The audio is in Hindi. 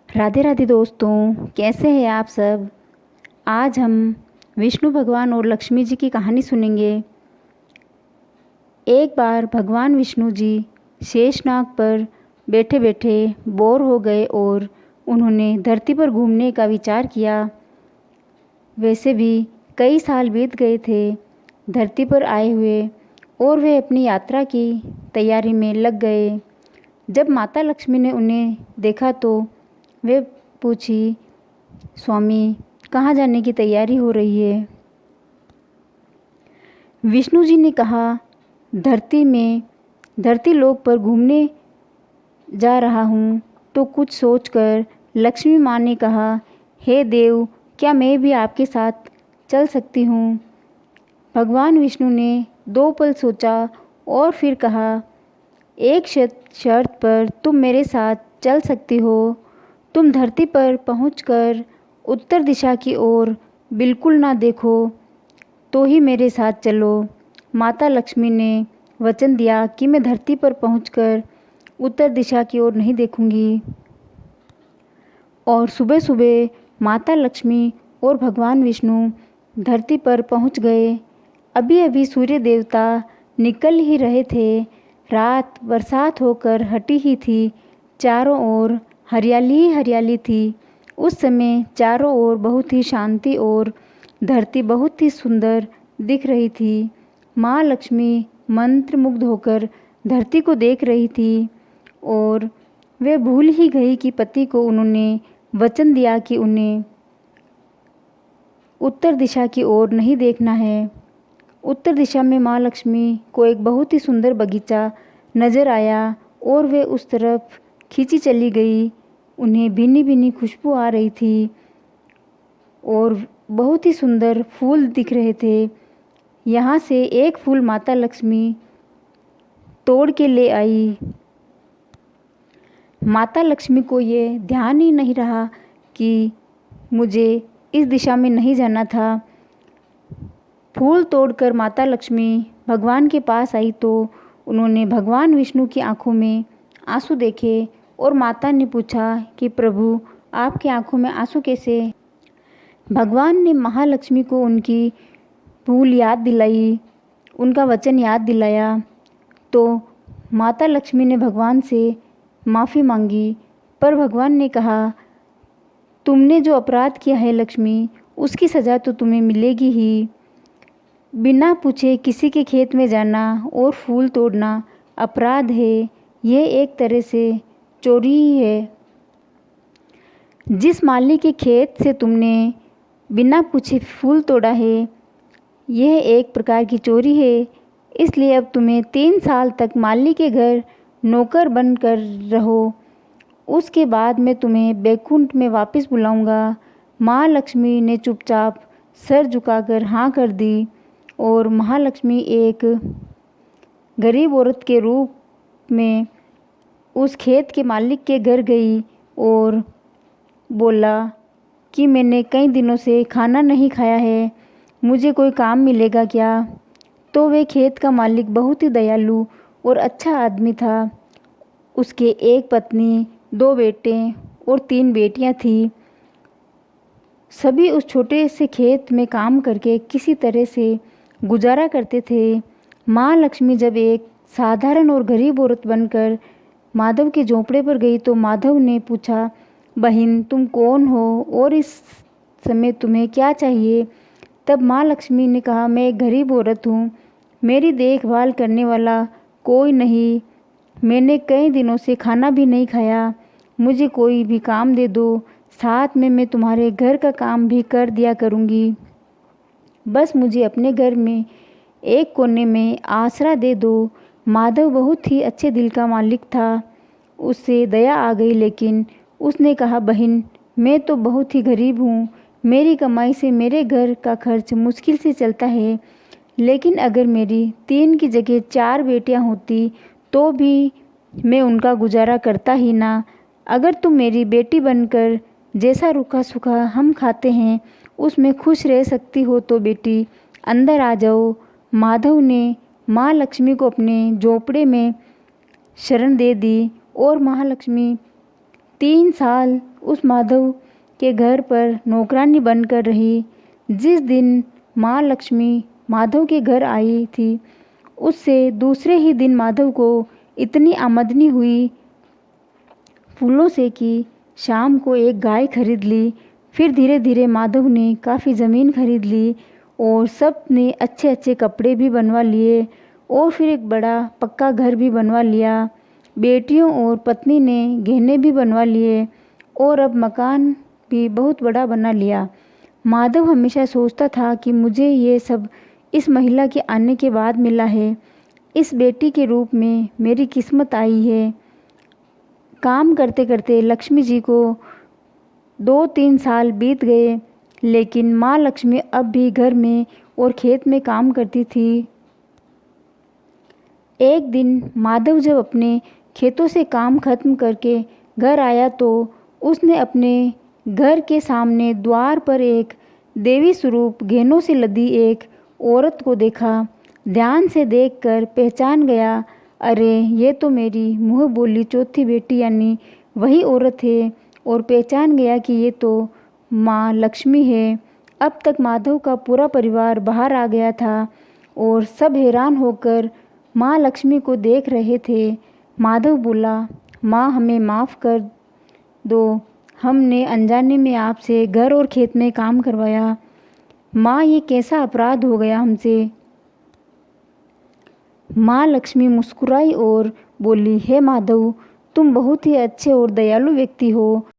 राधे राधे दोस्तों, कैसे हैं आप सब। आज हम विष्णु भगवान और लक्ष्मी जी की कहानी सुनेंगे। एक बार भगवान विष्णु जी शेषनाग पर बैठे बैठे बोर हो गए और उन्होंने धरती पर घूमने का विचार किया। वैसे भी कई साल बीत गए थे धरती पर आए हुए और वे अपनी यात्रा की तैयारी में लग गए। जब माता लक्ष्मी ने उन्हें देखा तो वे पूछी, स्वामी कहाँ जाने की तैयारी हो रही है। विष्णु जी ने कहा, धरती लोक पर घूमने जा रहा हूँ। तो कुछ सोचकर लक्ष्मी माँ ने कहा, हे देव, क्या मैं भी आपके साथ चल सकती हूँ। भगवान विष्णु ने 2 पल सोचा और फिर कहा, एक शर्त पर तुम मेरे साथ चल सकती हो। तुम धरती पर पहुंचकर उत्तर दिशा की ओर बिल्कुल ना देखो तो ही मेरे साथ चलो। माता लक्ष्मी ने वचन दिया कि मैं धरती पर पहुंचकर उत्तर दिशा की ओर नहीं देखूंगी। और सुबह सुबह माता लक्ष्मी और भगवान विष्णु धरती पर पहुंच गए। अभी अभी सूर्य देवता निकल ही रहे थे। रात बरसात होकर हटी ही थी। चारों ओर हरियाली ही हरियाली थी। उस समय चारों ओर बहुत ही शांति और धरती बहुत ही सुंदर दिख रही थी। माँ लक्ष्मी मंत्रमुग्ध होकर धरती को देख रही थी और वे भूल ही गई कि पति को उन्होंने वचन दिया कि उन्हें उत्तर दिशा की ओर नहीं देखना है। उत्तर दिशा में माँ लक्ष्मी को एक बहुत ही सुंदर बगीचा नज़र आया और वे उस तरफ खींची चली गई। उन्हें भीनी भीनी खुशबू आ रही थी और बहुत ही सुंदर फूल दिख रहे थे। यहाँ से एक फूल माता लक्ष्मी तोड़ के ले आई। माता लक्ष्मी को ये ध्यान ही नहीं रहा कि मुझे इस दिशा में नहीं जाना था। फूल तोड़कर माता लक्ष्मी भगवान के पास आई तो उन्होंने भगवान विष्णु की आंखों में आंसू देखे और माता ने पूछा कि प्रभु, आपकी आंखों में आंसू कैसे। भगवान ने महालक्ष्मी को उनकी भूल याद दिलाई, उनका वचन याद दिलाया। तो माता लक्ष्मी ने भगवान से माफ़ी मांगी, पर भगवान ने कहा, तुमने जो अपराध किया है लक्ष्मी, उसकी सज़ा तो तुम्हें मिलेगी ही। बिना पूछे किसी के खेत में जाना और फूल तोड़ना अपराध है। यह एक तरह से चोरी ही है। जिस माली के खेत से तुमने बिना पूछे फूल तोड़ा है, यह एक प्रकार की चोरी है। इसलिए अब तुम्हें 3 साल तक माली के घर नौकर बनकर रहो। उसके बाद मैं तुम्हें बैकुंठ में वापस बुलाऊंगा। माँ लक्ष्मी ने चुपचाप सर झुकाकर हाँ कर दी और महालक्ष्मी एक गरीब औरत के रूप में उस खेत के मालिक के घर गई और बोला कि मैंने कई दिनों से खाना नहीं खाया है, मुझे कोई काम मिलेगा क्या। तो वे खेत का मालिक बहुत ही दयालु और अच्छा आदमी था। उसके एक पत्नी, 2 बेटे और 3 बेटियां थी। सभी उस छोटे से खेत में काम करके किसी तरह से गुजारा करते थे। माँ लक्ष्मी जब एक साधारण और गरीब औरत बनकर माधव के झोंपड़े पर गई तो माधव ने पूछा, बहन तुम कौन हो और इस समय तुम्हें क्या चाहिए। तब माँ लक्ष्मी ने कहा, मैं एक गरीब औरत हूँ, मेरी देखभाल करने वाला कोई नहीं, मैंने कई दिनों से खाना भी नहीं खाया, मुझे कोई भी काम दे दो, साथ में मैं तुम्हारे घर का काम भी कर दिया करूँगी। बस मुझे अपने घर में एक कोने में आसरा दे दो। माधव बहुत ही अच्छे दिल का मालिक था। उससे दया आ गई, लेकिन उसने कहा, बहन मैं तो बहुत ही गरीब हूँ, मेरी कमाई से मेरे घर का खर्च मुश्किल से चलता है। लेकिन अगर मेरी 3 की जगह 4 बेटियाँ होती तो भी मैं उनका गुजारा करता ही ना। अगर तुम मेरी बेटी बनकर जैसा रूखा सूखा हम खाते हैं उसमें खुश रह सकती हो तो बेटी अंदर आ जाओ। माधव ने माँ लक्ष्मी को अपने झोंपड़े में शरण दे दी और महालक्ष्मी 3 साल उस माधव के घर पर नौकरानी बनकर रही। जिस दिन माँ लक्ष्मी माधव के घर आई थी, उससे दूसरे ही दिन माधव को इतनी आमदनी हुई फूलों से कि शाम को एक गाय खरीद ली। फिर धीरे धीरे माधव ने काफ़ी ज़मीन खरीद ली और सब ने अच्छे अच्छे कपड़े भी बनवा लिए और फिर एक बड़ा पक्का घर भी बनवा लिया। बेटियों और पत्नी ने गहने भी बनवा लिए और अब मकान भी बहुत बड़ा बना लिया। माधव हमेशा सोचता था कि मुझे ये सब इस महिला के आने के बाद मिला है। इस बेटी के रूप में मेरी किस्मत आई है। काम करते करते लक्ष्मी जी को 2-3 साल बीत गए, लेकिन माँ लक्ष्मी अब भी घर में और खेत में काम करती थी। एक दिन माधव जब अपने खेतों से काम खत्म करके घर आया तो उसने अपने घर के सामने द्वार पर एक देवी स्वरूप गहनों से लदी एक औरत को देखा। ध्यान से देखकर पहचान गया, अरे ये तो मेरी मुँह बोली चौथी बेटी यानी वही औरत है, और पहचान गया कि ये तो माँ लक्ष्मी है। अब तक माधव का पूरा परिवार बाहर आ गया था और सब हैरान होकर माँ लक्ष्मी को देख रहे थे। माधव बोला, माँ हमें माफ़ कर दो, हमने अनजाने में आपसे घर और खेत में काम करवाया। माँ ये कैसा अपराध हो गया हमसे। माँ लक्ष्मी मुस्कुराई और बोली, हे माधव, तुम बहुत ही अच्छे और दयालु व्यक्ति हो।